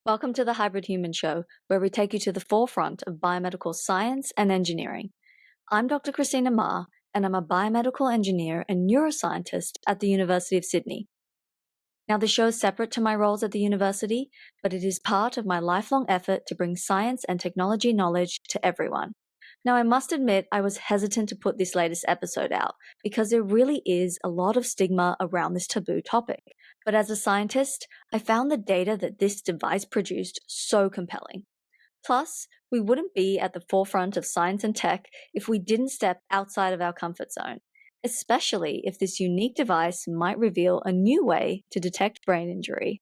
Welcome to the Hybrid Human Show, where we take you to the forefront of biomedical science and engineering. I'm Dr. Christina Ma, and I'm a biomedical engineer and neuroscientist at the University of Sydney. Now, the show is separate to my roles at the university, but it is part of my lifelong effort to bring science and technology knowledge to everyone. Now, I must admit I was hesitant to put this latest episode out because there really is a lot of stigma around this taboo topic. But as a scientist, I found the data that this device produced so compelling. Plus, we wouldn't be at the forefront of science and tech if we didn't step outside of our comfort zone, especially if this unique device might reveal a new way to detect brain injury.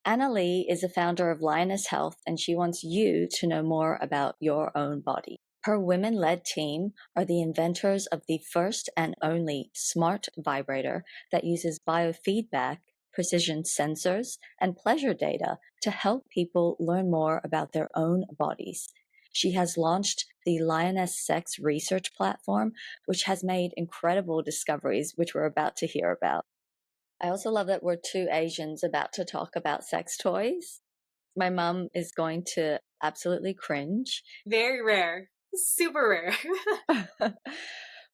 Anna Lee is the founder of Lioness Health, and she wants you to know more about your own body. Her women-led team are the inventors of the first and only smart vibrator that uses biofeedback, precision sensors, and pleasure data to help people learn more about their own bodies. She has launched the Lioness Sex Research Platform, which has made incredible discoveries, which we're about to hear about. I also love that we're two Asians about to talk about sex toys. My mom is going to absolutely cringe. Very rare. Super rare.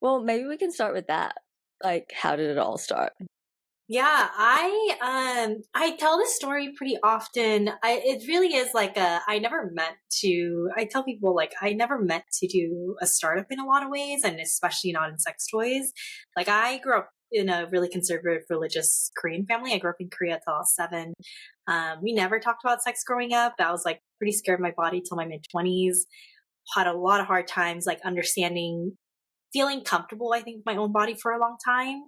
Well, maybe we can start with that. Like, how did it all start? Yeah, I tell this story pretty often. It really is like I never meant to. I tell people like I never meant to do a startup in a lot of ways, and especially not in sex toys. Like I grew up in a really conservative religious Korean family. I grew up in Korea till I was 7. We never talked about sex growing up. I was like pretty scared of my body till my mid-20s. Had a lot of hard times like understanding, feeling comfortable, I think, with my own body for a long time.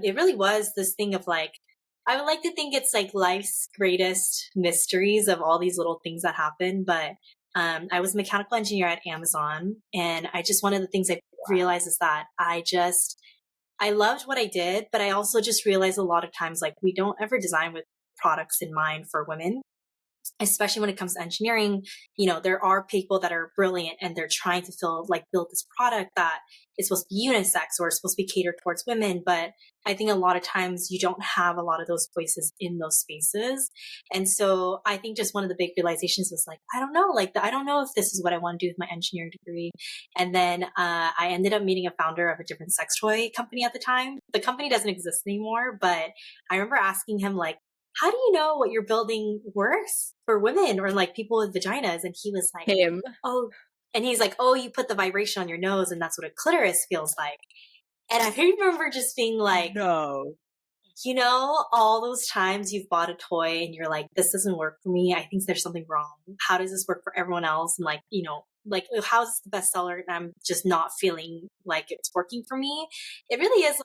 It really was this thing of like, I would like to think it's like life's greatest mysteries of all these little things that happen. But I was a mechanical engineer at Amazon. And one of the things I realized is that I loved what I did, but I also just realized a lot of times, like, we don't ever design with products in mind for women. Especially when it comes to engineering, there are people that are brilliant and they're trying to build this product that is supposed to be unisex or supposed to be catered towards women. But I think a lot of times you don't have a lot of those voices in those spaces. And so I think just one of the big realizations was like, I don't know, I don't know if this is what I want to do with my engineering degree. And then I ended up meeting a founder of a different sex toy company at the time. The company doesn't exist anymore, but I remember asking him like, how do you know what you're building works for women or like people with vaginas? And he was like, and he's like, oh, you put the vibration on your nose and that's what a clitoris feels like. And I remember just being like, no. All those times you've bought a toy and you're like, this doesn't work for me. I think there's something wrong. How does this work for everyone else? And how is this the bestseller? And I'm just not feeling like it's working for me. It really is.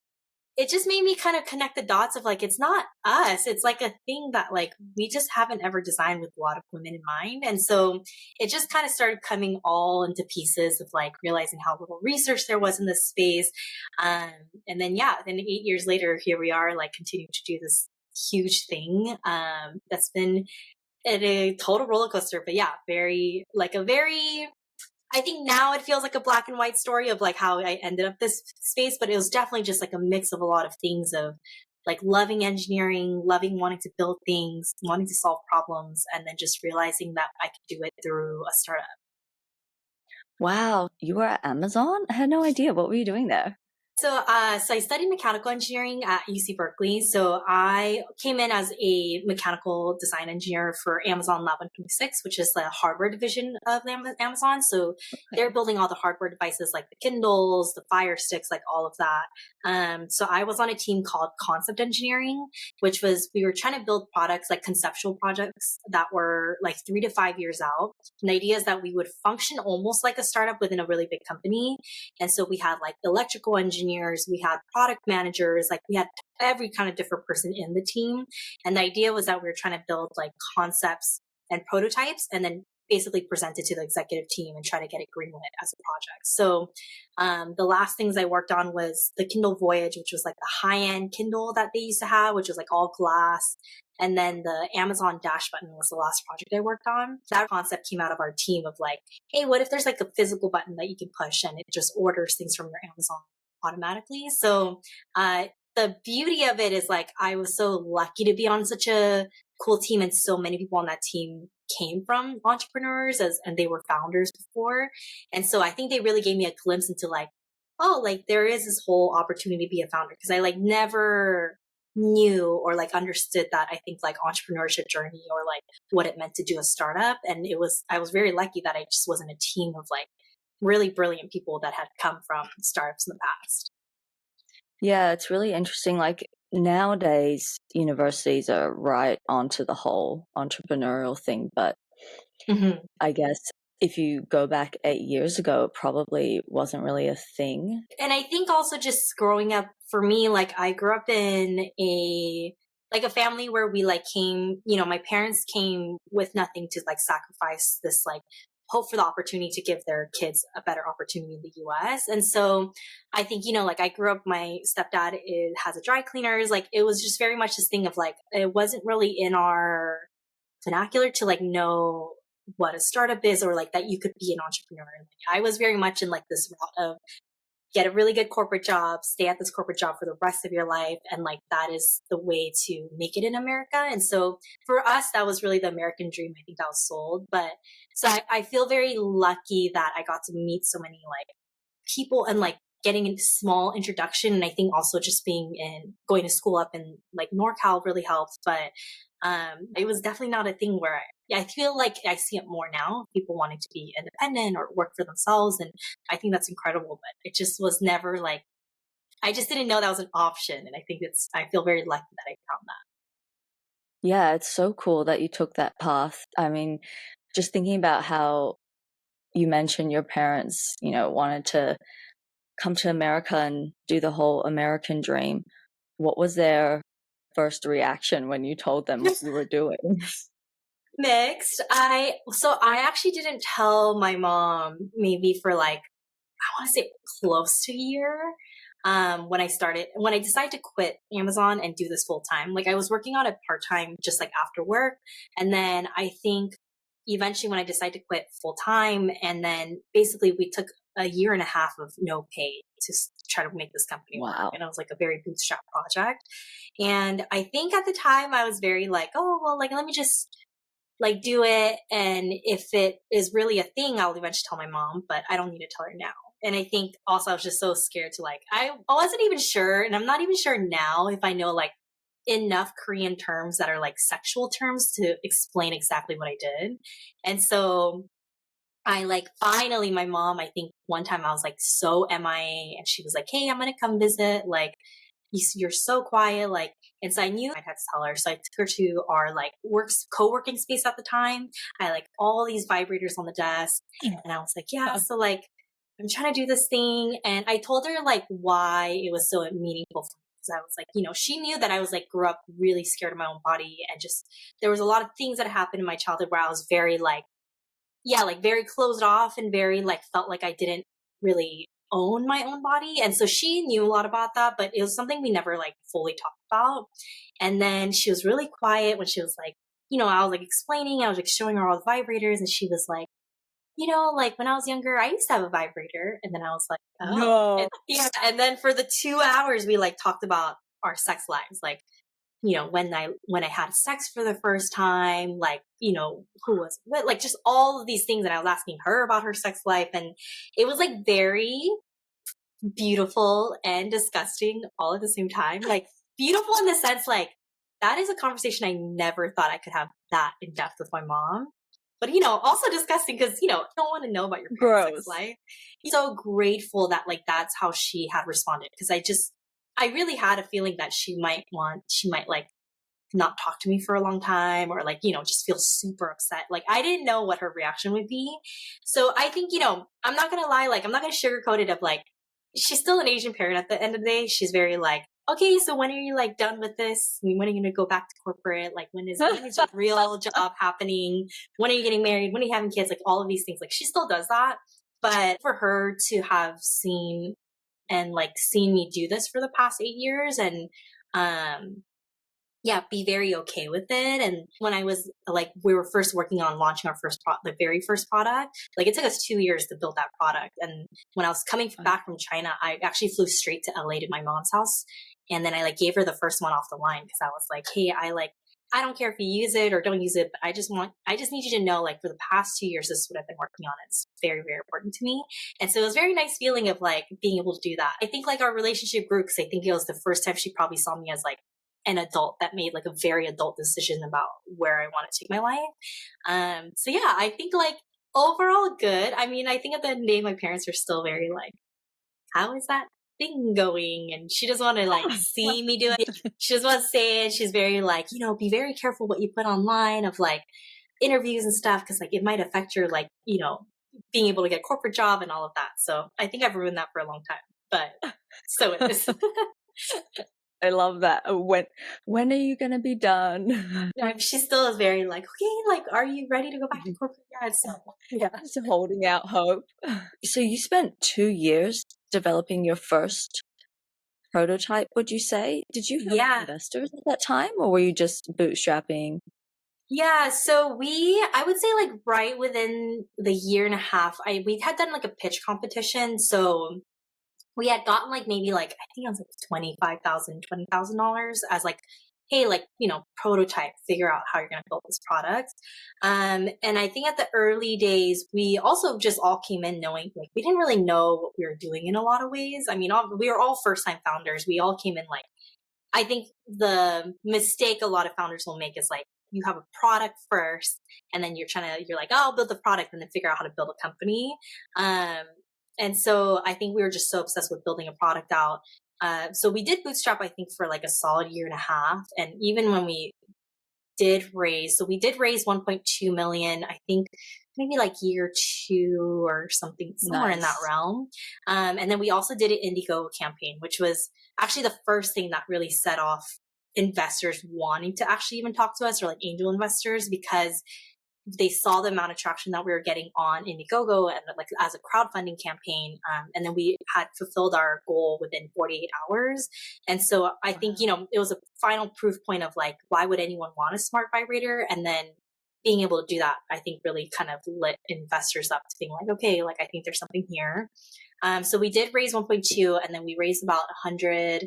It just made me kind of connect the dots of like, it's not us. It's like a thing that like we just haven't ever designed with a lot of women in mind. And so it just kind of started coming all into pieces of like realizing how little research there was in this space. And then 8 years later, here we are, like continuing to do this huge thing that's been a total roller coaster. But yeah, I think now it feels like a black and white story of like how I ended up this space, but it was definitely just like a mix of a lot of things of like loving engineering, loving wanting to build things, wanting to solve problems, and then just realizing that I could do it through a startup. Wow, you were at Amazon? I had no idea. What were you doing there? So I studied mechanical engineering at UC Berkeley. So I came in as a mechanical design engineer for Amazon Lab 126, which is the hardware division of Amazon. So they're building all the hardware devices like the Kindles, the Fire Sticks, like all of that. So I was on a team called Concept Engineering, which was, we were trying to build products, like conceptual projects that were like 3 to 5 years out. And the idea is that we would function almost like a startup within a really big company. And so we had like electrical engineers, we had product managers, like we had every kind of different person in the team. And the idea was that we were trying to build like concepts and prototypes and then basically present it to the executive team and try to get it greenlit as a project. So the last things I worked on was the Kindle Voyage, which was like the high-end Kindle that they used to have, which was like all glass. And then the Amazon Dash button was the last project I worked on. That concept came out of our team of like, hey, what if there's like a physical button that you can push and it just orders things from your Amazon automatically? So the beauty of it is like, I was so lucky to be on such a cool team, and so many people on that team came from entrepreneurs and they were founders before. And so I think they really gave me a glimpse into like, oh, like there is this whole opportunity to be a founder. Cause I like never knew or like understood that, I think, like entrepreneurship journey or like what it meant to do a startup. And I was very lucky that I just was in a team of like really brilliant people that had come from startups in the past. Yeah, it's really interesting. Like nowadays, universities are right onto the whole entrepreneurial thing, but Mhm. I guess if you go back 8 years ago, it probably wasn't really a thing. And I think also just growing up for me, like I grew up in a family where we like came, my parents came with nothing to like sacrifice this like hope for the opportunity to give their kids a better opportunity in the US. And so I think, like I grew up, my stepdad has a dry cleaners. Like it was just very much this thing of like, it wasn't really in our vernacular to like know what a startup is or like that you could be an entrepreneur. Like, I was very much in like this route of get a really good corporate job, stay at this corporate job for the rest of your life. And like that is the way to make it in America. And so for us, that was really the American dream. I think that was sold. But so I feel very lucky that I got to meet so many like people and like getting a small introduction. And I think also just going to school up in like NorCal really helped. But it was definitely not a thing where I feel like I see it more now, people wanting to be independent or work for themselves. And I think that's incredible, but it just was never like, I just didn't know that was an option. And I think I feel very lucky that I found that. Yeah, it's so cool that you took that path. I mean, just thinking about how you mentioned your parents, wanted to come to America and do the whole American dream. What was their first reaction when you told them what you were doing? Mixed. I actually didn't tell my mom maybe for like, I want to say close to a year. When I decided to quit Amazon and do this full time, like I was working on it part time, just like after work. And then I think eventually when I decided to quit full time, and then basically we took a year and a half of no pay to try to make this company work. Wow. And it was like a very bootstrap project. And I think at the time I was very like, oh, well, like, let me just like do it. And if it is really a thing, I'll eventually tell my mom, but I don't need to tell her now. And I think also I was just so scared to like, I wasn't even sure. And I'm not even sure now if I know like enough Korean terms that are like sexual terms to explain exactly what I did. And so I like finally, my mom, I think one time I was like so MIA and she was like, hey, I'm going to come visit. Like, you're so quiet. Like, and so I knew I'd have to tell her. So I took her to our like co-working space at the time. I had like all these vibrators on the desk. And I was like, yeah, so like, I'm trying to do this thing. And I told her like why it was so meaningful for me. Because I was like, she knew that I was like, grew up really scared of my own body. And just, there was a lot of things that happened in my childhood where I was very like, yeah, like very closed off and very like felt like I didn't really own my own body. And so she knew a lot about that, but it was something we never like fully talked about. And then she was really quiet when she was like, I was like explaining, I was like showing her all the vibrators, and she was like, like when I was younger, I used to have a vibrator. And then I was like, oh, No. yeah. And then for the 2 hours, we like talked about our sex lives, like, when I had sex for the first time, like, who was with, like just all of these things. And I was asking her about her sex life. And it was like very beautiful and disgusting all at the same time. Like beautiful in the sense, like that is a conversation I never thought I could have that in depth with my mom. But, also disgusting because, you don't want to know about your parents' sex Gross. life. So grateful that like, that's how she had responded. Cause I really had a feeling that she might like not talk to me for a long time or like, just feel super upset. Like I didn't know what her reaction would be. So I think, I'm not going to lie. Like, I'm not going to sugarcoat it of like, she's still an Asian parent at the end of the day. She's very like, okay, so when are you like done with this? I mean, when are you going to go back to corporate? Like when is your real job happening? When are you getting married? When are you having kids? Like all of these things. Like she still does that. But for her to have seen me do this for the past 8 years and, yeah, be very okay with it. And when I was like, we were first working on launching our the very first product, like it took us 2 years to build that product. And when I was coming back from China, I actually flew straight to LA to my mom's house. And then I like gave her the first one off the line because I was like, hey, I don't care if you use it or don't use it, but I just need you to know, like, for the past 2 years, this is what I've been working on. It's very, very important to me. And so it was a very nice feeling of like being able to do that. I think like our relationship grew because I think it was the first time she probably saw me as like an adult that made like a very adult decision about where I want to take my life. So yeah, I think like overall good. I mean, I think at the end of the day, my parents are still very like, how is that thing going? And she doesn't want to like see me do it. She doesn't want to say it. She's very like, be very careful what you put online of like interviews and stuff, because like it might affect your like, being able to get a corporate job and all of that. So I think I've ruined that for a long time, but so it is. I love that. When are you gonna be done? She still is very like, okay, like, are you ready to go back to corporate? Yeah, so yeah. Just holding out hope. So you spent 2 years developing your first prototype, would you say? Did you have investors at that time, or were you just bootstrapping? Yeah, so I would say like right within the year and a half, we had done like a pitch competition. So we had gotten like maybe like, I think it was like $20,000 as like, hey, like, prototype, figure out how you're going to build this product. And I think at the early days, we also just all came in knowing like, we didn't really know what we were doing in a lot of ways. I mean, we were all first time founders. We all came in like, I think the mistake a lot of founders will make is like, you have a product first and then you're like, oh, I'll build the product and then figure out how to build a company. And so I think we were just so obsessed with building a product out. So we did bootstrap, I think, for like a solid year and a half. And even when we did raise 1.2 million, I think maybe like year 2 or something, somewhere in that realm. And then we also did an Indiegogo campaign, which was actually the first thing that really set off investors wanting to actually even talk to us, or like angel investors, because they saw the amount of traction that we were getting on Indiegogo and like as a crowdfunding campaign. And then we had fulfilled our goal within 48 hours. And so I think, it was a final proof point of like, why would anyone want a smart vibrator? And then being able to do that, I think really kind of lit investors up to being like, okay, like I think there's something here. So we did raise 1.2, and then we raised about 100,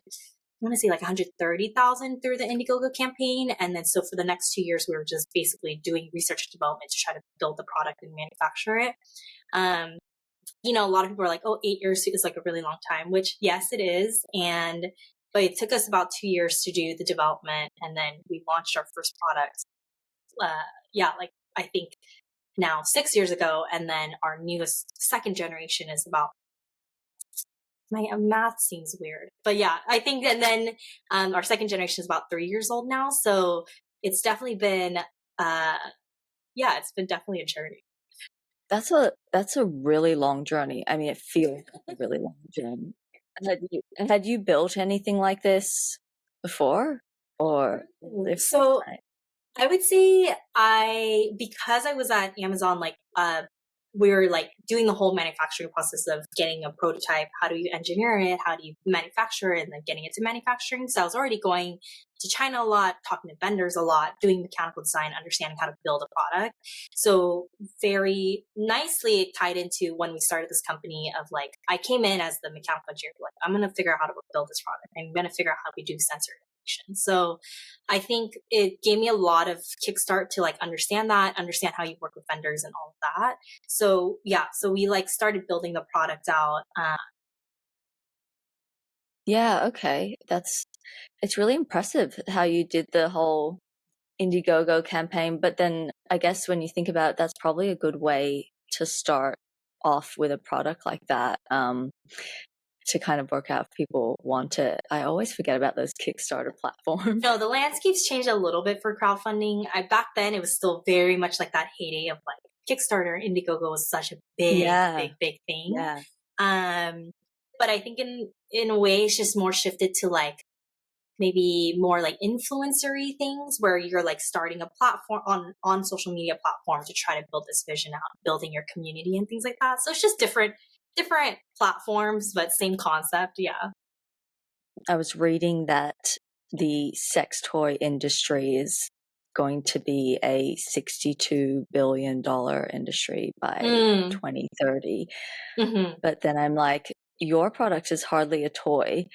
I want to say like 130,000 through the Indiegogo campaign. And then so for the next 2 years, we were just basically doing research and development to try to build the product and manufacture it. A lot of people are like, oh, 8 years is like a really long time, which yes, it is. But it took us about 2 years to do the development. And then we launched our first product. Like I think now 6 years ago. And then our newest second generation is about, my math seems weird, but yeah, I think, and then our second generation is about 3 years old now. So it's definitely been, it's been definitely a journey. That's a really long journey. I mean, it feels like a really long journey. Had you built anything like this before, or? So I would say because I was at Amazon, like, we were like doing the whole manufacturing process of getting a prototype. How do you engineer it? How do you manufacture it? And then getting it to manufacturing. So I was already going to China a lot, talking to vendors a lot, doing mechanical design, understanding how to build a product. So very nicely tied into when we started this company of like, I came in as the mechanical engineer, like, I'm going to figure out how to build this product. I'm going to figure out how we do sensor integration. So I think it gave me a lot of kickstart to like understand how you work with vendors and all of that. So yeah, so we like started building the product out. Yeah, okay. It's really impressive how you did the whole Indiegogo campaign, but then I guess when you think about it, that's probably a good way to start off with a product like that, to kind of work out if people want it. I always forget about those Kickstarter platforms. No, the landscape's changed a little bit for crowdfunding. Back then it was still very much like that heyday of like Kickstarter. Indiegogo was such a big thing. Yeah. But I think in a way it's just more shifted to like maybe more like influencery things where you're like starting a platform on social media platform to try to build this vision out, building your community and things like that. So it's just different platforms, but same concept. Yeah. I was reading that the sex toy industry is going to be a $62 billion industry by 2030. Mm-hmm. But then I'm like, your product is hardly a toy.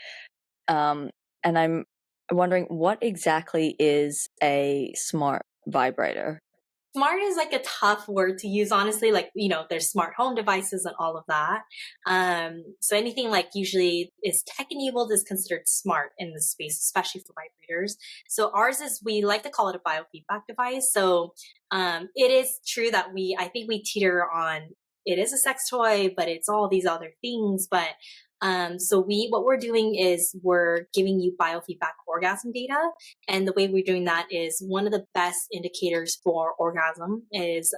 And I'm wondering, what exactly is a smart vibrator? Smart is like a tough word to use, honestly. Like, there's smart home devices and all of that. So anything like usually is tech enabled is considered smart in this space, especially for vibrators. So ours is, we like to call it a biofeedback device. So it is true that I think we teeter on, it is a sex toy, but it's all these other things. But so what we're doing is we're giving you biofeedback orgasm data. And the way we're doing that is, one of the best indicators for orgasm is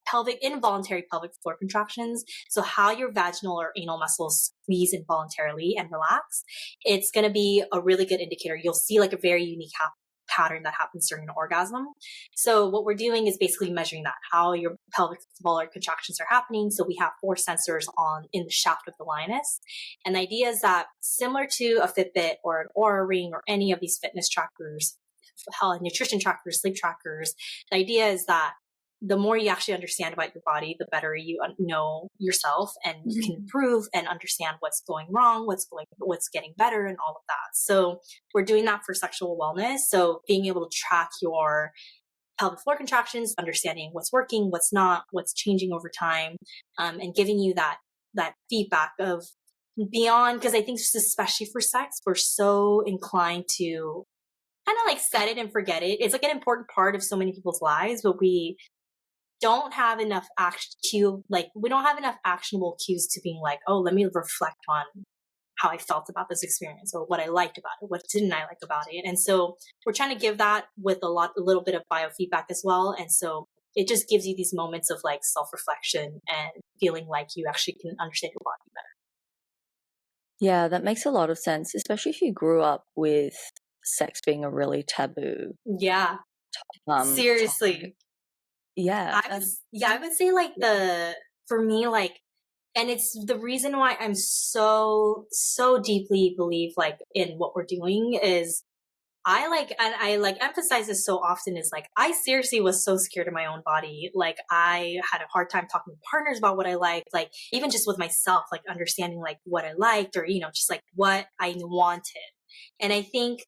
pelvic involuntary pelvic floor contractions. So how your vaginal or anal muscles squeeze involuntarily and relax. It's going to be a really good indicator. You'll see like a very unique pattern that happens during an orgasm. So what we're doing is basically measuring that, how your pelvic floor contractions are happening. So we have 4 sensors in the shaft of the lioness. And the idea is that, similar to a Fitbit or an Oura ring or any of these fitness trackers, health nutrition trackers, sleep trackers, the idea is that the more you actually understand about your body, the better you know yourself, and you can improve and understand what's going wrong, what's getting better, and all of that. So we're doing that for sexual wellness. So being able to track your pelvic floor contractions, understanding what's working, what's not, what's changing over time, and giving you that feedback of beyond, because I think just especially for sex, we're so inclined to kind of like set it and forget it. It's like an important part of so many people's lives, but we don't have enough we don't have enough actionable cues to being like, oh, let me reflect on how I felt about this experience, or what I liked about it, what didn't I like about it. And so we're trying to give that with a little bit of biofeedback as well. And so it just gives you these moments of like self-reflection and feeling like you actually can understand your body better. Yeah, that makes a lot of sense, especially if you grew up with sex being a really taboo Yeah, seriously. topic. Yeah. I would say like for me, like, and it's the reason why I'm so deeply believe like in what we're doing is, I like emphasize this so often, is like, I seriously was so scared of my own body. Like, I had a hard time talking to partners about what I liked, like even just with myself, like understanding like what I liked, or, just like what I wanted. And I think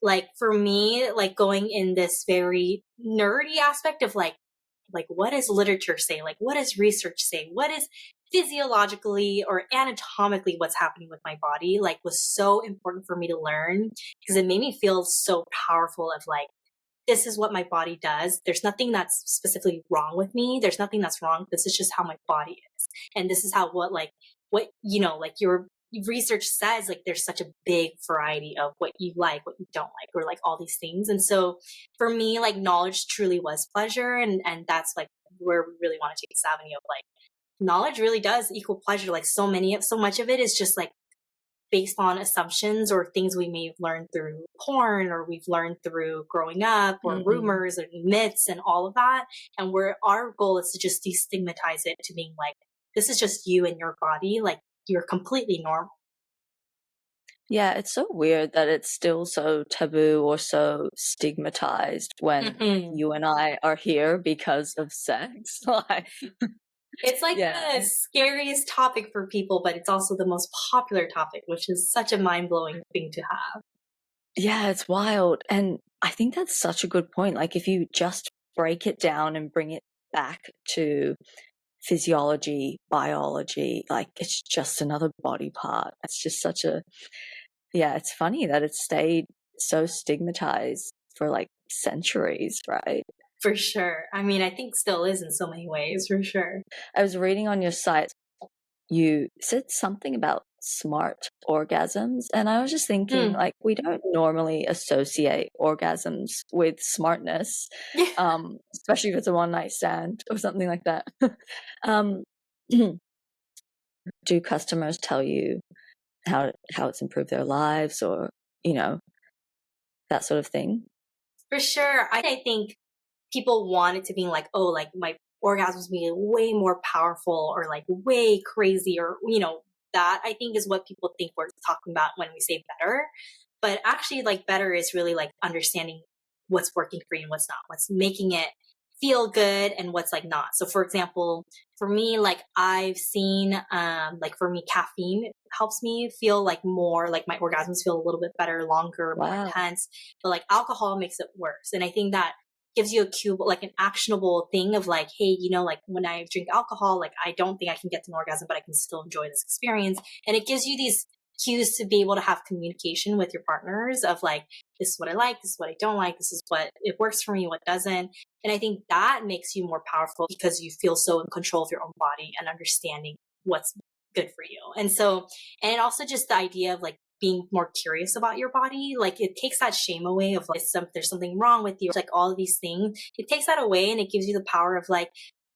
like for me, like going in this very nerdy aspect of like what does literature say? Like what does research say? What is physiologically or anatomically what's happening with my body, like was so important for me to learn, because it made me feel so powerful of like, this is what my body does. There's nothing that's specifically wrong with me. There's nothing that's wrong. This is just how my body is. And this is how like your research says, like there's such a big variety of what you like, what you don't like, or like all these things. And so for me, like knowledge truly was pleasure. And that's like where we really want to take this avenue of like, knowledge really does equal pleasure. Like so much of it is just like based on assumptions or things we may have learned through porn, or we've learned through growing up, or Mm-mm. rumors or myths and all of that. And our goal is to just destigmatize it to being like, this is just you and your body. Like you're completely normal. Yeah, it's so weird that it's still so taboo or so stigmatized when Mm-mm. you and I are here because of sex. Like, It's like yeah. the scariest topic for people, but it's also the most popular topic, which is such a mind-blowing thing to have. Yeah, it's wild. And I think that's such a good point. Like, if you just break it down and bring it back to physiology, biology, like it's just another body part. It's just yeah, it's funny that it's stayed so stigmatized for like centuries, right? For sure. I mean, I think still is in so many ways, for sure. I was reading on your site, you said something about smart orgasms, and I was just thinking, Mm. like, we don't normally associate orgasms with smartness, especially if it's a one night stand or something like that. um, do customers tell you how it's improved their lives, or you know that sort of thing? For sure. I think people want it to be like, oh, like my orgasms being way more powerful, or like way crazy, or, that I think is what people think we're talking about when we say better. But actually, like better is really like understanding what's working for you and what's not, what's making it feel good and what's like not. So for example, for me, like I've seen, like for me, caffeine helps me feel like more like my orgasms feel a little bit better, longer, more Wow. intense, but like alcohol makes it worse. And I think that gives you a cube, like an actionable thing of like, hey, you know, like when I drink alcohol, like I don't think I can get to an orgasm, but I can still enjoy this experience. And it gives you these cues to be able to have communication with your partners of like, this is what I like, this is what I don't like, this is what it works for me, what doesn't. And I think that makes you more powerful because you feel so in control of your own body and understanding what's good for you. And so, and also just the idea of like being more curious about your body, like it takes that shame away of like there's something wrong with you, like all of these things. It takes that away and it gives you the power of like,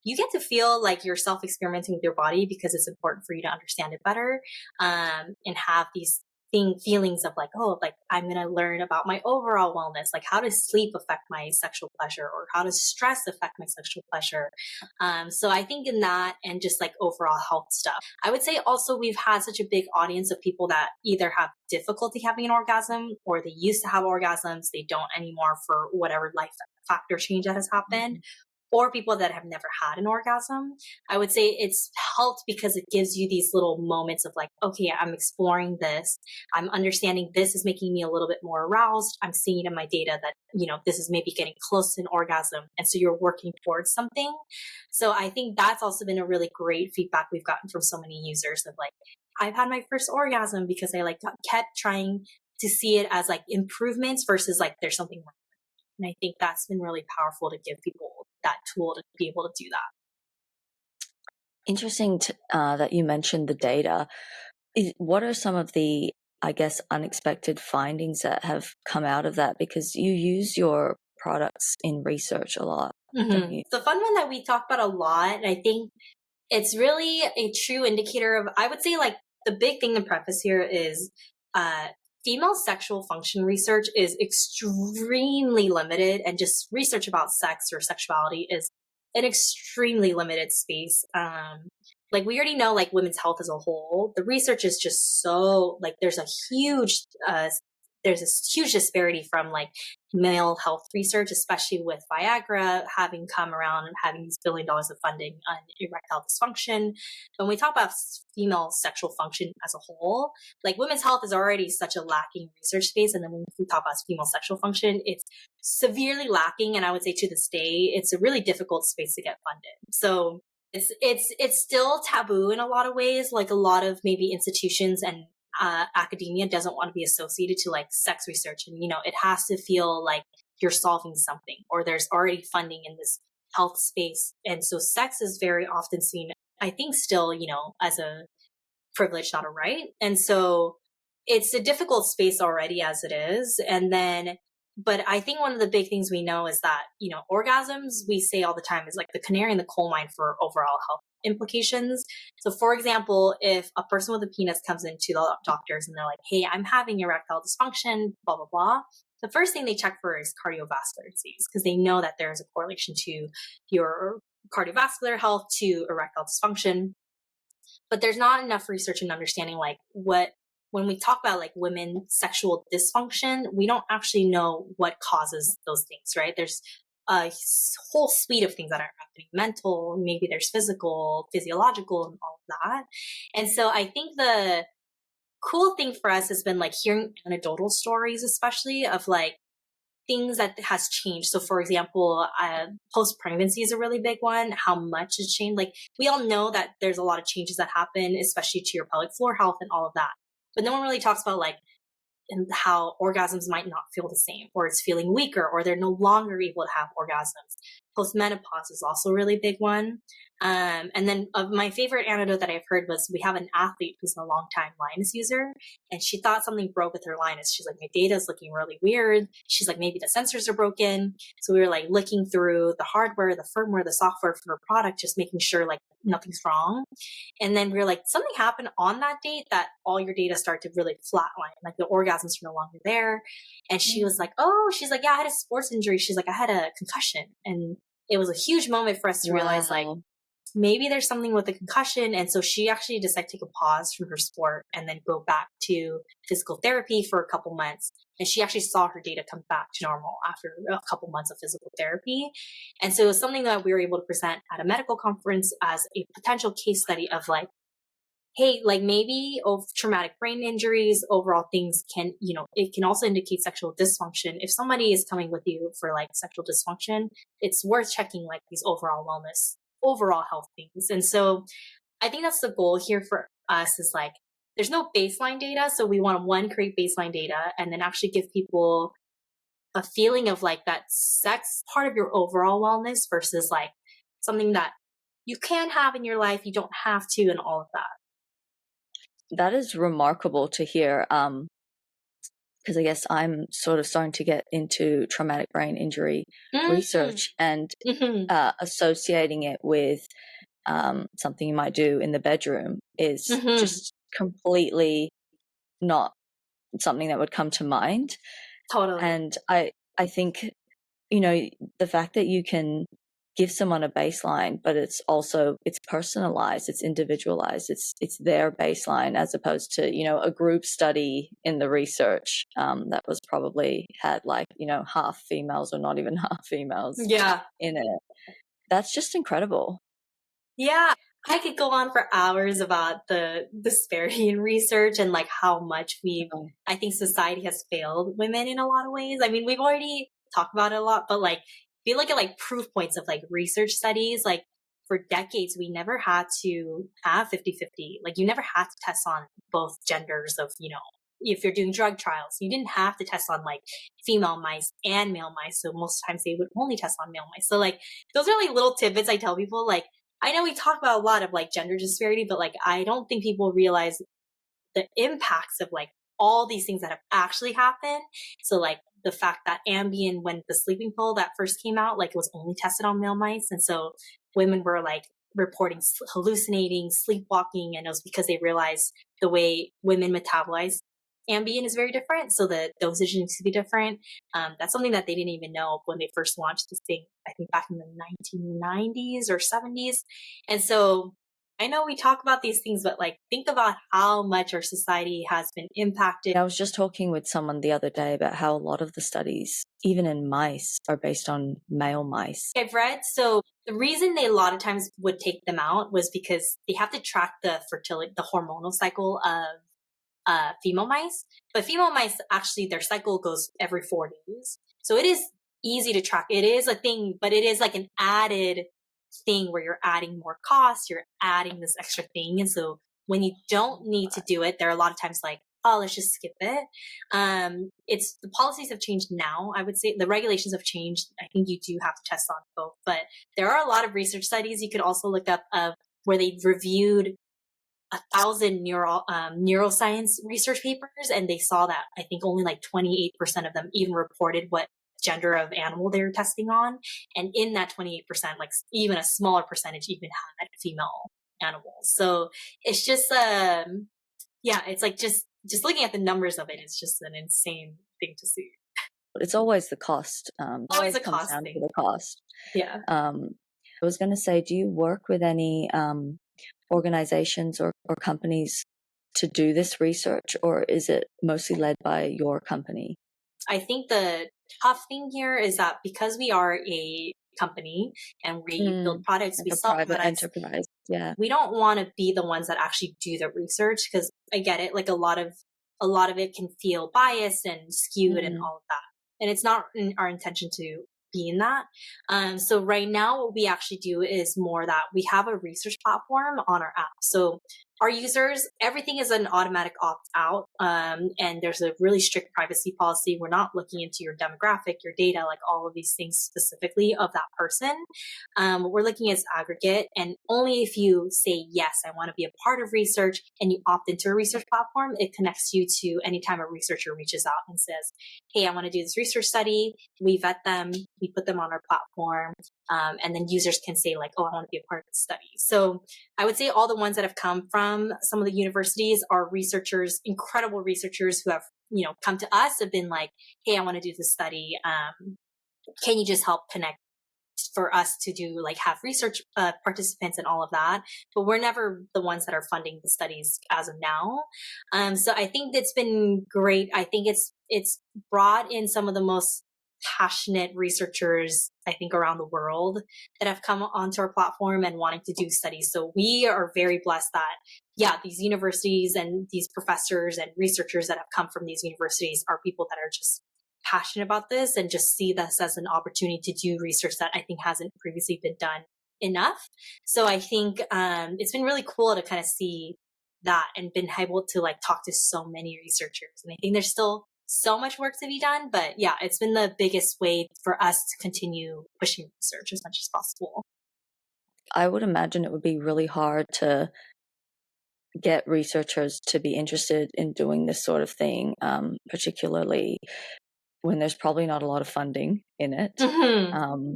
you get to feel like you're self-experimenting with your body because it's important for you to understand it better, and have these feelings of like, oh, like I'm going to learn about my overall wellness, like how does sleep affect my sexual pleasure or how does stress affect my sexual pleasure. So I think in that and just like overall health stuff, I would say also we've had such a big audience of people that either have difficulty having an orgasm or they used to have orgasms, they don't anymore for whatever life factor change that has happened, or people that have never had an orgasm. I would say it's helped because it gives you these little moments of like, okay, I'm exploring this. I'm understanding this is making me a little bit more aroused. I'm seeing in my data that, you know, this is maybe getting close to an orgasm. And so you're working towards something. So I think that's also been a really great feedback we've gotten from so many users of like, I've had my first orgasm because I like kept trying to see it as like improvements versus like there's something wrong. And I think that's been really powerful to give people that tool to be able to do that. Interesting that you mentioned the data. What are some of the, I guess, unexpected findings that have come out of that? Because you use your products in research a lot, don't you? The fun one that we talk about a lot, and I think it's really a true indicator of, I would say like the big thing to preface here is female sexual function research is extremely limited, and just research about sex or sexuality is an extremely limited space. Like we already know like women's health as a whole, the research is just so like there's this huge disparity from like male health research, especially with Viagra having come around and having these $1 billion of funding on erectile dysfunction. When we talk about female sexual function as a whole, like women's health is already such a lacking research space. And then when we talk about female sexual function, it's severely lacking. And I would say to this day, it's a really difficult space to get funded. So it's still taboo in a lot of ways. Like a lot of maybe institutions and academia doesn't want to be associated to like sex research, and you know it has to feel like you're solving something or there's already funding in this health space. And so sex is very often seen, I think still, you know, as a privilege, not a right. And so it's a difficult space already as it is. And then but I think one of the big things we know is that, you know, orgasms, we say all the time, is like the canary in the coal mine for overall health implications. So for example, if a person with a penis comes into the doctors and they're like, hey, I'm having erectile dysfunction, blah, blah, blah. The first thing they check for is cardiovascular disease because they know that there's a correlation to your cardiovascular health to erectile dysfunction. But there's not enough research and understanding like when we talk about like women's sexual dysfunction, we don't actually know what causes those things, right? There's a whole suite of things that are happening, mental, maybe there's physical, physiological, and all of that. And so I think the cool thing for us has been like hearing anecdotal stories, especially of like things that has changed. So for example, post-pregnancy is a really big one. How much has changed? Like we all know that there's a lot of changes that happen, especially to your pelvic floor health and all of that. But no one really talks about like and how orgasms might not feel the same, or it's feeling weaker, or they're no longer able to have orgasms. Postmenopause is also a really big one. And then my favorite anecdote that I've heard was we have an athlete who's a longtime Lioness user, and she thought something broke with her Lioness. She's like, my data is looking really weird. She's like, maybe the sensors are broken. So we were like looking through the hardware, the firmware, the software for her product, just making sure like nothing's wrong. And then we were like, something happened on that date that all your data start to really flatline, like the orgasms are no longer there. And she was like, oh, she's like, yeah, I had a sports injury. She's like, I had a concussion. And it was a huge moment for us to realize like, maybe there's something with the concussion. And so she actually decided to take a pause from her sport and then go back to physical therapy for a couple months. And she actually saw her data come back to normal after a couple months of physical therapy. And so it was something that we were able to present at a medical conference as a potential case study of like, hey, like maybe traumatic brain injuries, overall things can, it can also indicate sexual dysfunction. If somebody is coming with you for like sexual dysfunction, it's worth checking like these overall wellness, overall health things. And so I think that's the goal here for us is like, there's no baseline data. So we want to create baseline data and then actually give people a feeling of like that sex part of your overall wellness versus like something that you can have in your life. You don't have to, and all of that. That is remarkable to hear, because I guess I'm sort of starting to get into traumatic brain injury research and associating it with something you might do in the bedroom is just completely not something that would come to mind. Totally. And I think, the fact that you can give someone a baseline, but it's personalized, it's individualized, it's their baseline as opposed to, a group study in the research that was probably had like, half females or not even half females in it. That's just incredible. Yeah. I could go on for hours about the disparity in research and like how much I think society has failed women in a lot of ways. I mean, we've already talked about it a lot, but like, if you look at like proof points of like research studies, like for decades, we never had to have 50-50. Like you never had to test on both genders of, if you're doing drug trials, you didn't have to test on like female mice and male mice. So most times they would only test on male mice. So like, those are like little tidbits I tell people, like, I know we talk about a lot of like gender disparity, but like, I don't think people realize the impacts of like all these things that have actually happened. So like the fact that Ambien, when the sleeping pill that first came out, like it was only tested on male mice. And so women were like reporting hallucinating, sleepwalking. And it was because they realized the way women metabolize Ambien is very different. So the dosage needs to be different. That's something that they didn't even know when they first launched this thing, I think back in the 1990s or 70s. And so I know we talk about these things, but like think about how much our society has been impacted. I was just talking with someone the other day about how a lot of the studies, even in mice, are based on male mice. I've read, so the reason they a lot of times would take them out was because they have to track the fertility, the hormonal cycle of female mice. But female mice, actually, their cycle goes every 4 days. So it is easy to track. It is a thing, but it is like an added thing where you're adding more costs, you're adding this extra thing. And so when you don't need to do it, there are a lot of times like, oh, let's just skip it. It's the policies have changed now. I would say the regulations have changed. I think you do have to test on both, but there are a lot of research studies you could also look up of where they reviewed 1,000 neuroscience research papers, and they saw that I think only like 28% of them even reported what gender of animal they were testing on. And in that 28%, like even a smaller percentage even had female animals. So it's just, it's like just looking at the numbers of it is just an insane thing to see. It's always the cost. Always a cost thing. To the cost. Yeah. I was going to say, do you work with any organizations or companies to do this research, or is it mostly led by your company? I think the tough thing here is that because we are a company and we build products, like we a sell private products. Enterprise. Yeah. We don't want to be the ones that actually do the research, because I get it. Like a lot of it can feel biased and skewed and all of that. And it's not our intention to be in that. So right now what we actually do is more that we have a research platform on our app. So our users, everything is an automatic opt out. And there's a really strict privacy policy. We're not looking into your demographic, your data, like all of these things specifically of that person. What we're looking at is aggregate. And only if you say, yes, I want to be a part of research, and you opt into a research platform, it connects you to anytime a researcher reaches out and says, hey, I want to do this research study. We vet them, we put them on our platform. And then users can say like, oh, I want to be a part of the study. So I would say all the ones that have come from some of the universities are researchers, incredible researchers who have, come to us, have been like, hey, I want to do this study. Can you just help connect for us to do like have research participants and all of that, but we're never the ones that are funding the studies as of now. So I think it's been great. I think it's brought in some of the most passionate researchers, I think, around the world that have come onto our platform and wanting to do studies. So we are very blessed that, yeah, these universities and these professors and researchers that have come from these universities are people that are just passionate about this and just see this as an opportunity to do research that I think hasn't previously been done enough. So I think it's been really cool to kind of see that and been able to like talk to so many researchers. And I think there's still so much work to be done, but yeah, it's been the biggest way for us to continue pushing research as much as possible. I would imagine it would be really hard to get researchers to be interested in doing this sort of thing, particularly when there's probably not a lot of funding in it. Mm-hmm.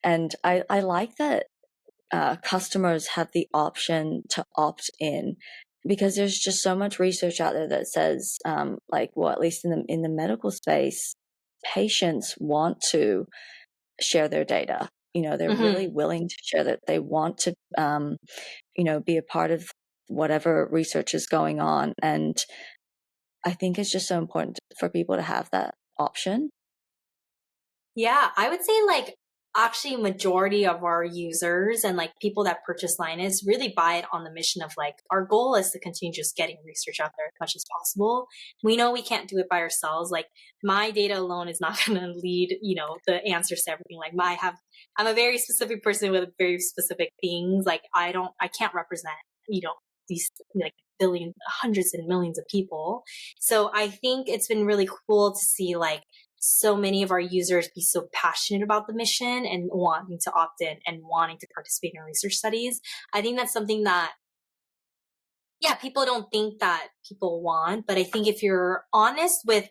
And I like that customers have the option to opt in, because there's just so much research out there that says, like, well, at least in the medical space, patients want to share their data. They're really Mm-hmm. willing to share that. They want to, be a part of whatever research is going on. And I think it's just so important for people to have that option. Yeah, I would say like actually majority of our users and like people that purchase Linus really buy it on the mission of like our goal is to continue just getting research out there as much as possible. We know we can't do it by ourselves. Like my data alone is not going to lead, the answers to everything. Like I'm a very specific person with very specific things. Like I can't represent, these like billions, hundreds and millions of people. So I think it's been really cool to see like so many of our users be so passionate about the mission and wanting to opt in and wanting to participate in research studies. I think that's something that, yeah, people don't think that people want, but I think if you're honest with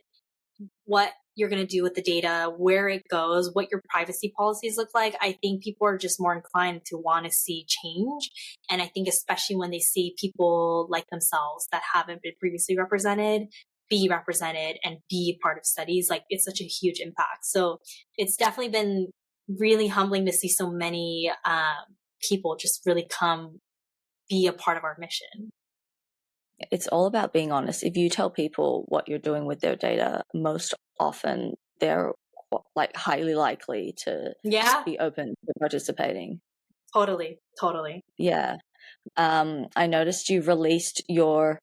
what you're going to do with the data, where it goes, what your privacy policies look like, I think people are just more inclined to want to see change. And I think especially when they see people like themselves that haven't been previously represented, be represented and be part of studies, like it's such a huge impact. So it's definitely been really humbling to see so many people just really come be a part of our mission. It's all about being honest. If you tell people what you're doing with their data, most often they're like highly likely to Yeah, be open to participating. totally. Yeah. I noticed you released your,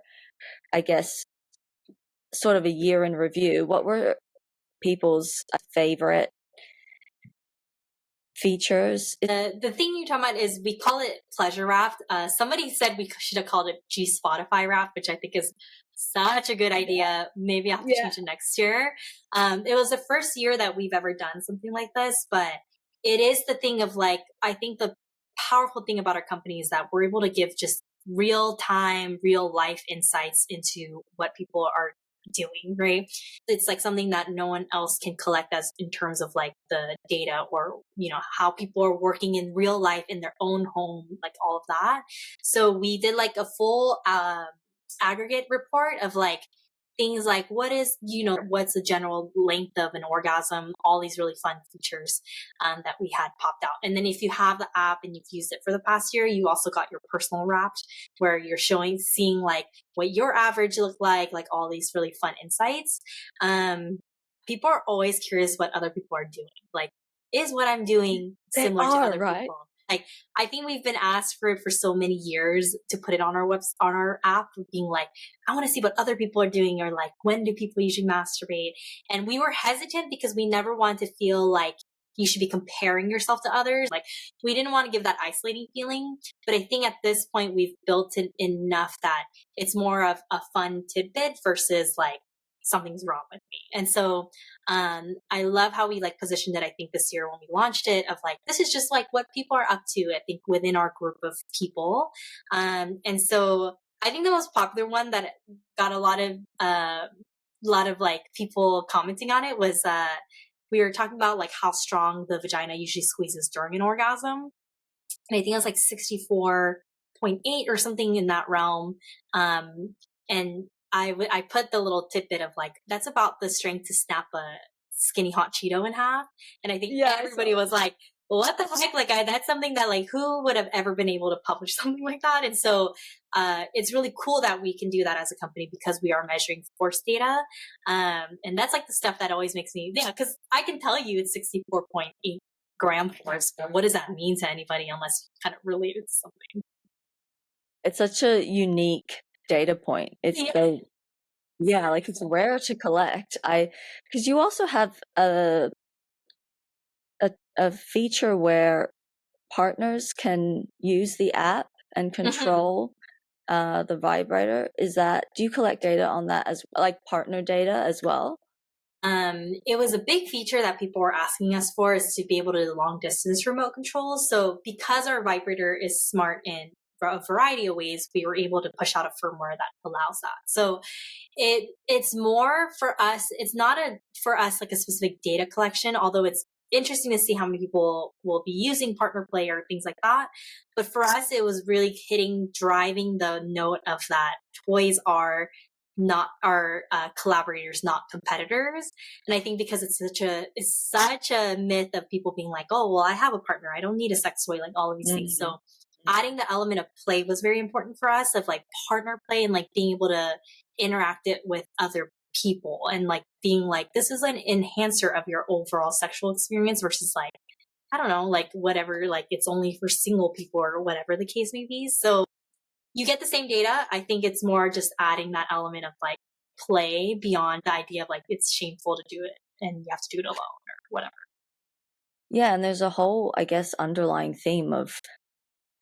I guess, sort of a year in review. What were people's favorite features? The thing you're talking about is we call it pleasure raft. Somebody said we should have called it G Spotify raft, which I think is such a good idea. Maybe I'll have to change it next year. It was the first year that we've ever done something like this, but it is the thing of like, I think the powerful thing about our company is that we're able to give just real time, real life insights into what people are doing, right? It's like something that no one else can collect as in terms of like the data or, how people are working in real life in their own home, like all of that. So we did like a full aggregate report of like things like what's the general length of an orgasm, all these really fun features that we had popped out. And then if you have the app and you've used it for the past year, you also got your personal wrapped where you're seeing like what your average looked like all these really fun insights. People are always curious what other people are doing. Like, is what I'm doing similar to other right? people? Like, I think we've been asked for it for so many years to put it on our app, being like, I want to see what other people are doing, or like, when do people usually masturbate? And we were hesitant because we never wanted to feel like you should be comparing yourself to others. Like, we didn't want to give that isolating feeling. But I think at this point, we've built it enough that it's more of a fun tidbit versus like, something's wrong with me. And so I love how we like positioned it, I think this year when we launched it, of like, this is just like what people are up to, I think, within our group of people. And so I think the most popular one that got a lot of like people commenting on it was we were talking about like how strong the vagina usually squeezes during an orgasm. And I think it was like 64.8 or something in that realm. And I put the little tidbit of like, that's about the strength to snap a skinny hot Cheeto in half. And I think everybody was like, what the heck? Like, that's something that, like, who would have ever been able to publish something like that? And so, it's really cool that we can do that as a company because we are measuring force data. And that's like the stuff that always makes me, yeah, because I can tell you it's 64.8 gram force, but what does that mean to anybody unless you kind of relate it to something? It's such a unique data point. It's Yeah. so, yeah, like it's rare to collect. Because you also have a feature where partners can use the app and Mhm. control the vibrator. Do you collect data on that as like partner data as well? It was a big feature that people were asking us for is to be able to do long distance remote controls. So because our vibrator is smart in a variety of ways, we were able to push out a firmware that allows that. So it's more for us. It's not for us like a specific data collection, although it's interesting to see how many people will be using partner play or things like that. But for us, it was really driving the note of that toys are not our collaborators, not competitors. And I think because it's such a myth of people being like, oh, well, I have a partner, I don't need a sex toy, like all of these things. Mm-hmm. So adding the element of play was very important for us, of like partner play and like being able to interact it with other people and like being like, this is an enhancer of your overall sexual experience versus like, I don't know, like whatever, like it's only for single people or whatever the case may be. So you get the same data. I think it's more just adding that element of like play beyond the idea of like it's shameful to do it and you have to do it alone or whatever. Yeah, and there's a whole, I guess, underlying theme of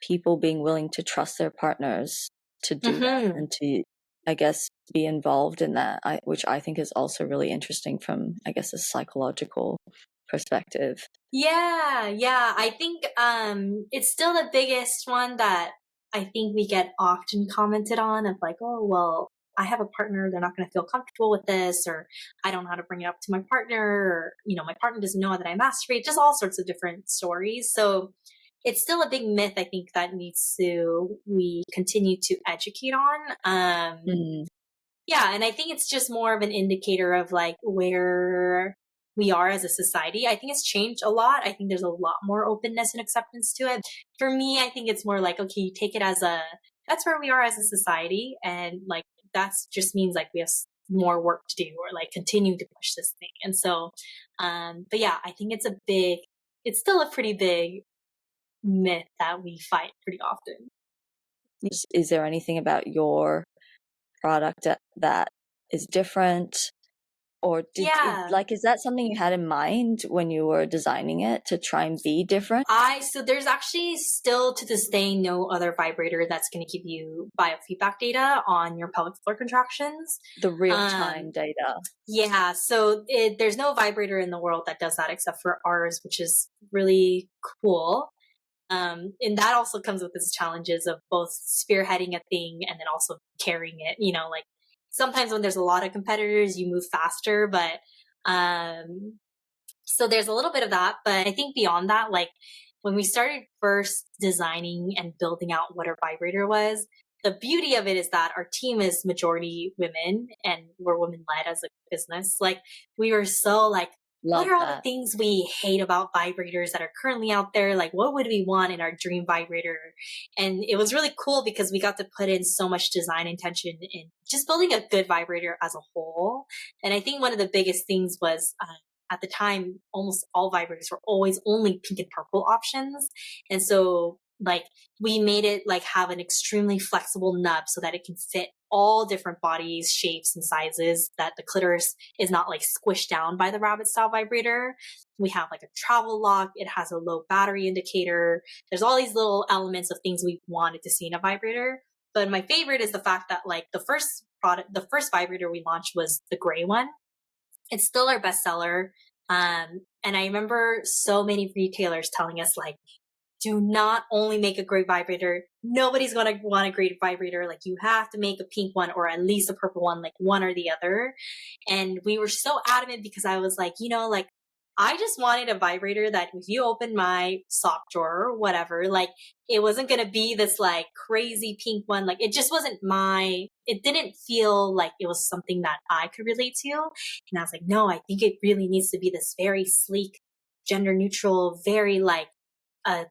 people being willing to trust their partners to do that Hmm. and to, I guess, be involved in that, which I think is also really interesting from, I guess, a psychological perspective. Yeah, yeah. I think it's still the biggest one that I think we get often commented on of like, oh well, I have a partner, they're not gonna feel comfortable with this, or I don't know how to bring it up to my partner, or my partner doesn't know that I masturbate, just all sorts of different stories. So it's still a big myth I think that needs to we continue to educate on. Mm. Yeah, and I think it's just more of an indicator of like where we are as a society. I think it's changed a lot. I think there's a lot more openness and acceptance to it. For me, I think it's more like, okay, you take it as that's where we are as a society. And like, that's just means like we have more work to do or like continue to push this thing. And so, but yeah, I think it's still a pretty big myth that we fight pretty often. Is there anything about your product that is different? Or Yeah. is that something you had in mind when you were designing it to try and be different? So there's actually still to this day no other vibrator that's going to give you biofeedback data on your pelvic floor contractions. The real time Um, data. yeah, so there's no vibrator in the world that does that except for ours, which is really cool. And that also comes with its challenges of both spearheading a thing and then also carrying it. Like sometimes when there's a lot of competitors, you move faster, but um, so there's a little bit of that, but I think beyond that, like when we started first designing and building out what our vibrator was, the beauty of it is that our team is majority women and we're women led as a business. Like we were so like, what Love are all the that. things we hate about vibrators that are currently out there? Like what would we want in our dream vibrator? And it was really cool because we got to put in so much design intention in just building a good vibrator as a whole. And I think one of the biggest things was at the time, almost all vibrators were always only pink and purple options. And so like we made it like have an extremely flexible nub so that it can fit all different bodies, shapes, and sizes, that the clitoris is not like squished down by the rabbit style vibrator. We have like a travel lock. It has a low battery indicator. There's all these little elements of things we wanted to see in a vibrator. But my favorite is the fact that like the first vibrator we launched was the gray one. It's still our bestseller. And I remember so many retailers telling us like, do not only make a great vibrator. Nobody's going to want a great vibrator. Like you have to make a pink one or at least a purple one, like one or the other. And we were so adamant because I was like, like I just wanted a vibrator that if you open my sock drawer or whatever, like it wasn't going to be this like crazy pink one. Like it just wasn't it didn't feel like it was something that I could relate to. And I was like, no, I think it really needs to be this very sleek, gender neutral, very like a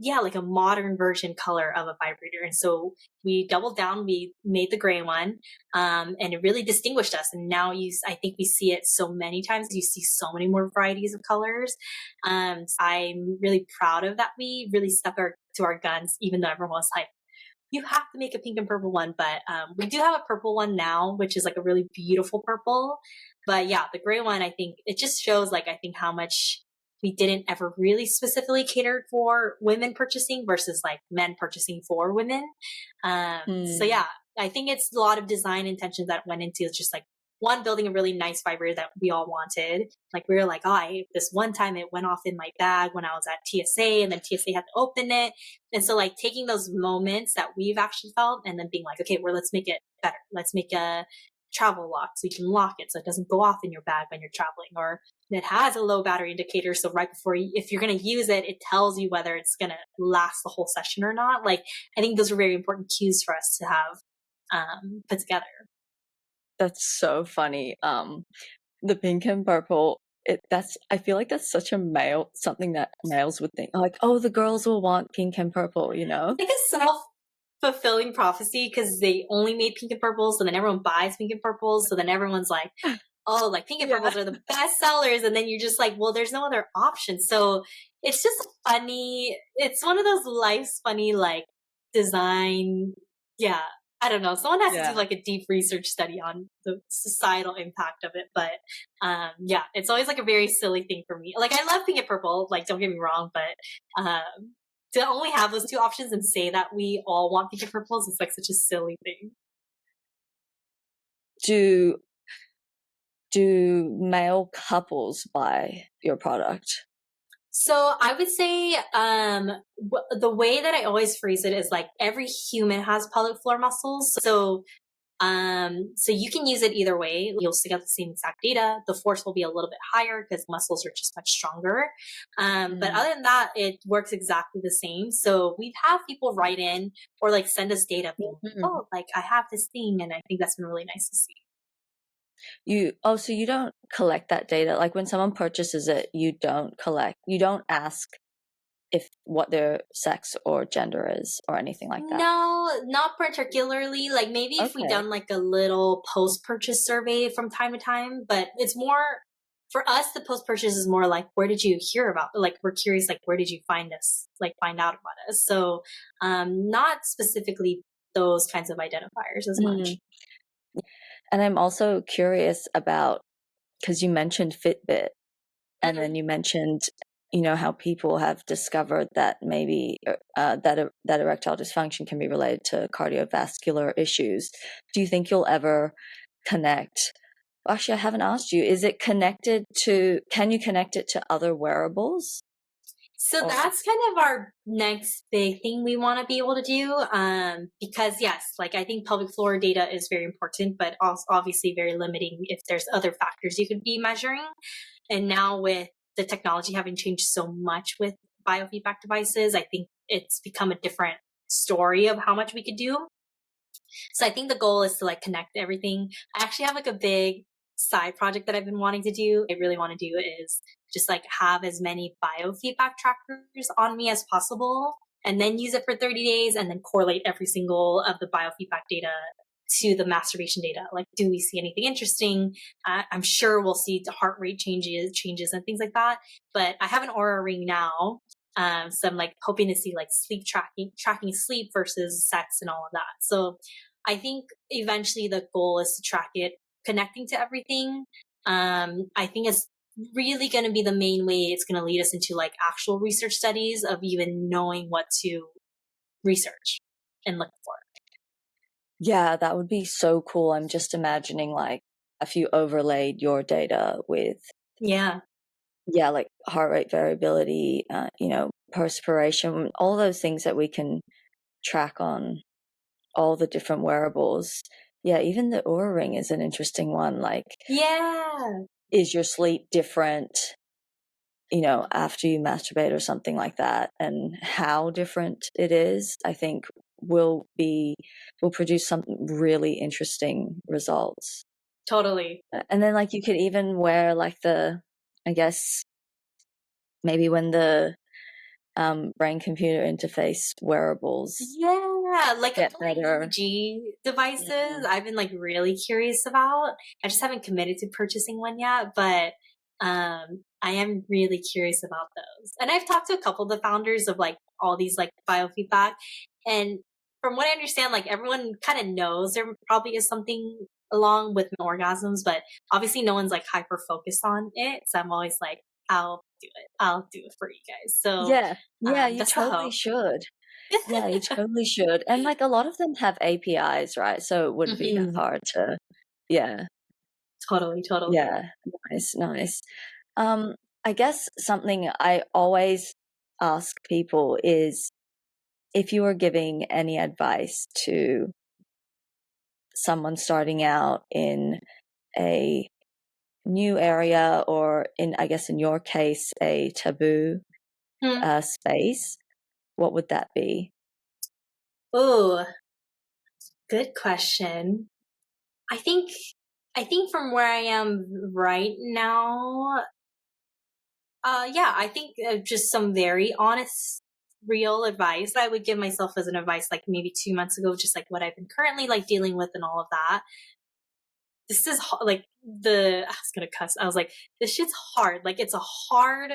yeah, like a modern version color of a vibrator. And so we doubled down, we made the gray one, and it really distinguished us. And now I think we see it so many times. You see so many more varieties of colors. I'm really proud of that. We really to our guns, even though everyone was like, you have to make a pink and purple one, but we do have a purple one now, which is like a really beautiful purple. But yeah, the gray one, I think it just shows like, I think how much we didn't ever really specifically cater for women purchasing versus like men purchasing for women. So yeah, I think it's a lot of design intentions that went into just like one, building a really nice vibrator that we all wanted. Like we were like, this one time it went off in my bag when I was at TSA, and then TSA had to open it. And so like taking those moments that we've actually felt and then being like, okay, well, let's make it better. Let's make a travel lock so you can lock it so it doesn't go off in your bag when you're traveling, or it has a low battery indicator. So right before if you're going to use it, it tells you whether it's going to last the whole session or not. Like, I think those are very important cues for us to have put together. That's so funny. The pink and purple, I feel like that's such a something that males would think, like, oh, the girls will want pink and purple, you know? Like a self-fulfilling prophecy, because they only made pink and purples, so then everyone buys pink and purples, so then everyone's like, oh, like pink and purples are the best sellers, and then you're just like, well, there's no other option. So it's just funny. It's one of those life's funny, like, design. Yeah, I don't know. Someone has to do like a deep research study on the societal impact of it. But yeah, it's always like a very silly thing for me. Like, I love pink and purple, like, don't get me wrong, but to only have those two options and say that we all want pink and purples is like such a silly thing. Do male couples buy your product? So I would say the way that I always phrase it is like every human has pelvic floor muscles. So you can use it either way. You'll still get the same exact data. The force will be a little bit higher because muscles are just much stronger. But other than that, it works exactly the same. So we've had people write in or like send us data being, oh, like I have this thing, and I think that's been really nice to see. So you don't collect that data. Like when someone purchases it, you don't ask what their sex or gender is or anything like that. No, not particularly. Like maybe if we done like a little post-purchase survey from time to time, but it's more for us, the post-purchase is more like, where did you hear about? Like, we're curious, like, where did you find us? Like, find out about us. So, not specifically those kinds of identifiers as much. And I'm also curious about, because you mentioned Fitbit, and then you mentioned, how people have discovered that maybe that erectile dysfunction can be related to cardiovascular issues. Do you think you'll ever connect? Actually, I haven't asked you. Can you connect it to other wearables? So that's kind of our next big thing we want to be able to do. Because yes, like I think pelvic floor data is very important, but also obviously very limiting if there's other factors you could be measuring. And now with the technology having changed so much with biofeedback devices, I think it's become a different story of how much we could do. So I think the goal is to like connect everything. I actually have like a big side project that I've been wanting to do. I really want to do is just like have as many biofeedback trackers on me as possible, and then use it for 30 days and then correlate every single of the biofeedback data to the masturbation data. Like, do we see anything interesting? I'm sure we'll see the heart rate changes and things like that. But I have an Aura ring now. So I'm like hoping to see like sleep tracking sleep versus sex and all of that. So I think eventually the goal is to track it, connecting to everything. I think it's really going to be the main way it's going to lead us into like actual research studies of even knowing what to research and look for. Yeah, that would be so cool. I'm just imagining like if you overlaid your data with like heart rate variability, perspiration, all those things that we can track on all the different wearables. Yeah, even the Oura Ring is an interesting one. Like, is your sleep different, after you masturbate or something like that? And how different it is, I think will produce some really interesting results. Totally. And then like you could even wear like I guess maybe when the brain computer interface wearables Yeah, like get the better. EEG devices, Mm. I've been like really curious about. I just haven't committed to purchasing one yet, but I am really curious about those. And I've talked to a couple of the founders of like all these like biofeedback, and from what I understand, like everyone kind of knows there probably is something along with orgasms, but obviously no one's like hyper focused on it. So I'm always like, I'll do it. I'll do it for you guys. So Yeah, yeah, you that's the totally hope. should. Yeah, you totally should. And like a lot of them have APIs, right? So it wouldn't be that Mhm. hard to, yeah, Totally, totally. yeah, nice, nice. Um, I guess something I always ask people is if you were giving any advice to someone starting out in a new area or in, I guess in your case, a taboo Hmm. space, what would that be? Oh, good question. I think I think from where I am right now, yeah, I think just some very honest, real advice I would give myself as an advice, like maybe 2 months ago, just like what I've been currently like dealing with and all of that. This is like I was gonna cuss. I was like, this shit's hard. Like it's a hard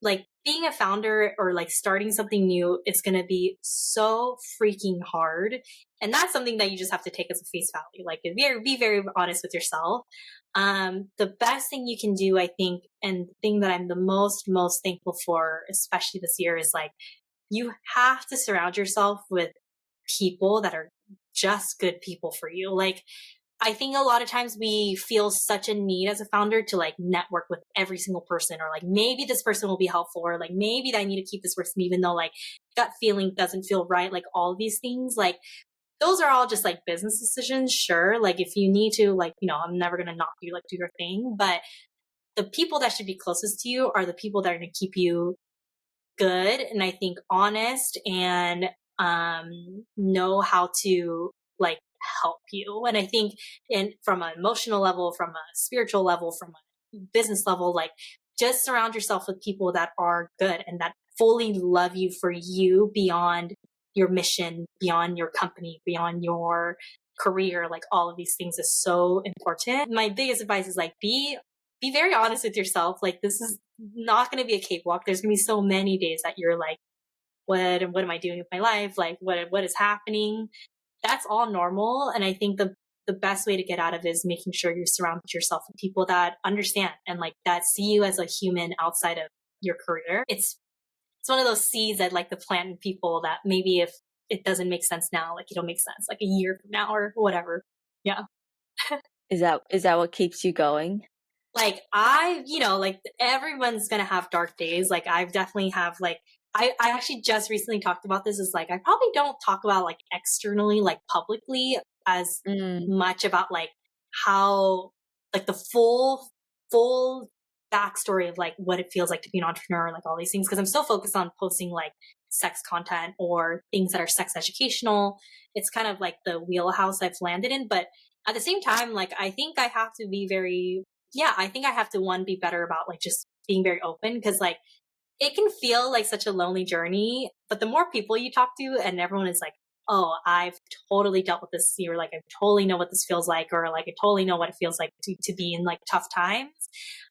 like being a founder or like starting something new is going to be so freaking hard, and that's something that you just have to take as a face value. Like be very honest with yourself. The best thing you can do, I think, and the thing that I'm the most thankful for, especially this year, is like you have to surround yourself with people that are just good people for you. Like I think a lot of times we feel such a need as a founder to like network with every single person, or like maybe this person will be helpful, or like maybe I need to keep this person even though like gut feeling doesn't feel right. Like all these things, like those are all just like business decisions. Sure. Like if you need to, like, I'm never going to knock you, like do your thing. But the people that should be closest to you are the people that are going to keep you good, and I think honest, and know how to like help you. And I think in from an emotional level, from a spiritual level, from a business level, like just surround yourself with people that are good and that fully love you for you beyond your mission, beyond your company, beyond your career. Like all of these things is so important. My biggest advice is like be very honest with yourself. Like this is not going to be a cakewalk. There's going to be so many days that you're like, what am I doing with my life? Like what is happening? That's all normal. And I think the best way to get out of it is making sure you surround yourself with people that understand and like that see you as a human outside of your career. It's one of those seeds that like the plant in people that maybe if it doesn't make sense now, like it'll make sense like a year from now or whatever. Yeah. Is that what keeps you going? Like like everyone's gonna have dark days. Like I've definitely have like I actually just recently talked about this, is like I probably don't talk about like externally, like publicly, as Mm. much about like how like the full backstory of like what it feels like to be an entrepreneur, like all these things, because I'm so focused on posting like sex content or things that are sex educational. It's kind of like the wheelhouse I've landed in. But at the same time, like I think I have to be very, yeah, I think I have to one be better about like just being very open, because like it can feel like such a lonely journey, but the more people you talk to and everyone is like, oh, I've totally dealt with this, you're like, I totally know what this feels like, or like I totally know what it feels like to be in like tough times,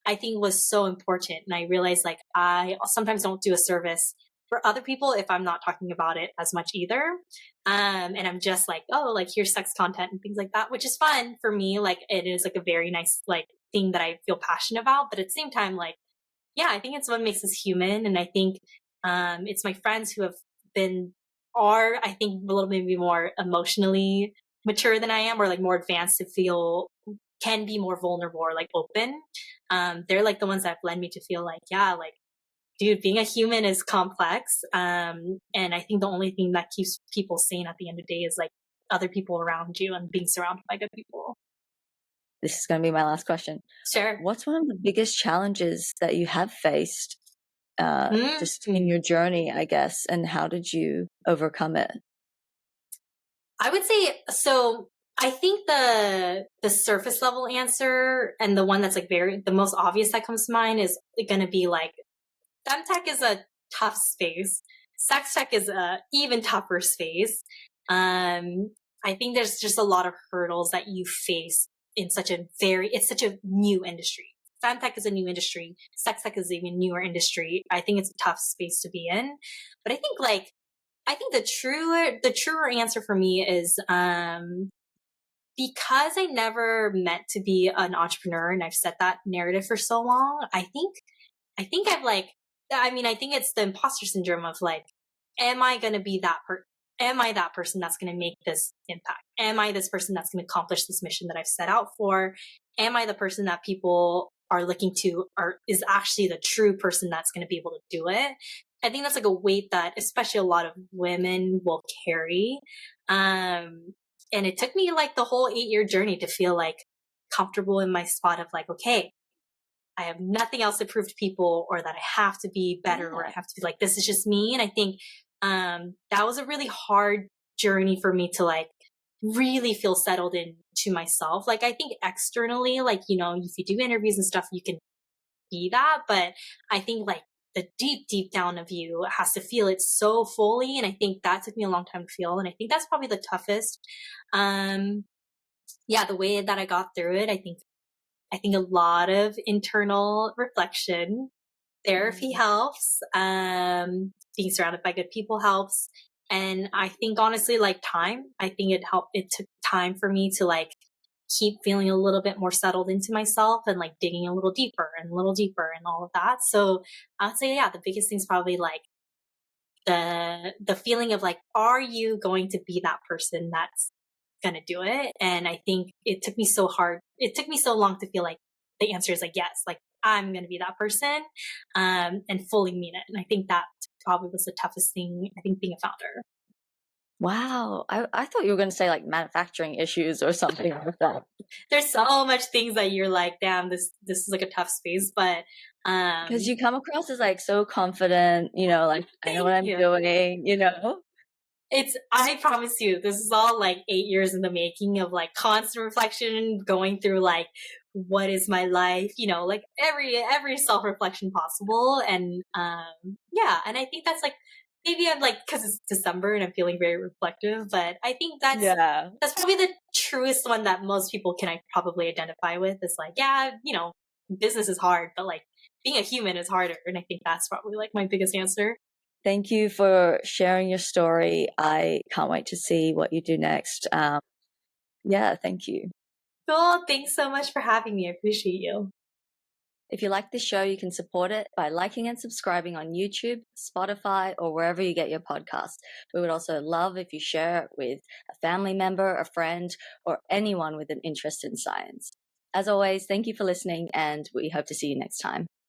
I think was so important. And I realized like I sometimes don't do a service for other people if I'm not talking about it as much either. And I'm just like, oh, like here's sex content and things like that, which is fun for me. Like it is like a very nice like thing that I feel passionate about. But at the same time, like, yeah, I think it's what makes us human. And I think it's my friends who have are, I think, a little maybe more emotionally mature than I am, or like more advanced to feel, can be more vulnerable or like open. They're like the ones that led me to feel like, yeah, like, dude, being a human is complex. And I think the only thing that keeps people sane at the end of the day is like other people around you and being surrounded by good people. This is going to be my last question. Sure. What's one of the biggest challenges that you have faced just in Mm-hmm. your journey, I guess, and how did you overcome it? I would say so. I think the surface level answer, and the one that's like very the most obvious that comes to mind, is going to be like femtech is a tough space. Sex tech is a even tougher space. I think there's just a lot of hurdles that you face in it's such a new industry. Femtech is a new industry. Sex tech is an even newer industry. I think it's a tough space to be in. But I think the truer answer for me is, because I never meant to be an entrepreneur and I've set that narrative for so long, I think I think it's the imposter syndrome of like, am I going to be am I that person that's going to make this impact? Am I this person that's going to accomplish this mission that I've set out for? Am I the person that people are looking to, or is actually the true person that's going to be able to do it? I think that's like a weight that especially a lot of women will carry. And it took me like the whole 8-year journey to feel like comfortable in my spot of like, okay, I have nothing else to prove to people, or that I have to be better, or I have to be like, this is just me. And I think that was a really hard journey for me to like really feel settled into myself. Like, I think externally, like, you know, if you do interviews and stuff, you can be that. But I think like the deep down of you has to feel it so fully. And I think that took me a long time to feel. And I think that's probably the toughest. Yeah, the way that I got through it, I think a lot of internal reflection, therapy helps. Being surrounded by good people helps. And I think honestly, like time, I think it took time for me to like keep feeling a little bit more settled into myself and like digging a little deeper and all of that. So I would say, yeah, the biggest thing is probably like the feeling of like, are you going to be that person that's going to do it? And I think it took me so long to feel like the answer is like, yes, like I'm going to be that person, and fully mean it. And I think that probably was the toughest thing, I think, being a founder. Wow. I thought you were going to say like manufacturing issues or something like that. There's so much things that you're like, damn, this is like a tough space, but because you come across as like so confident, you know, like I know what I'm doing, you know. I promise you, this is all like 8 years in the making of like constant reflection, going through like, what is my life, you know, like every self-reflection possible. And yeah, and I think that's like, maybe I'm like, because it's December and I'm feeling very reflective, but I think that's probably the truest one that most people can probably identify with, is like, yeah, you know, business is hard, but like being a human is harder. And I think that's probably like my biggest answer. Thank you for sharing your story. I can't wait to see what you do next. Yeah, thank you. Cool. Thanks so much for having me. I appreciate you. If you like this show, you can support it by liking and subscribing on YouTube, Spotify, or wherever you get your podcasts. We would also love if you share it with a family member, a friend, or anyone with an interest in science. As always, thank you for listening, and we hope to see you next time.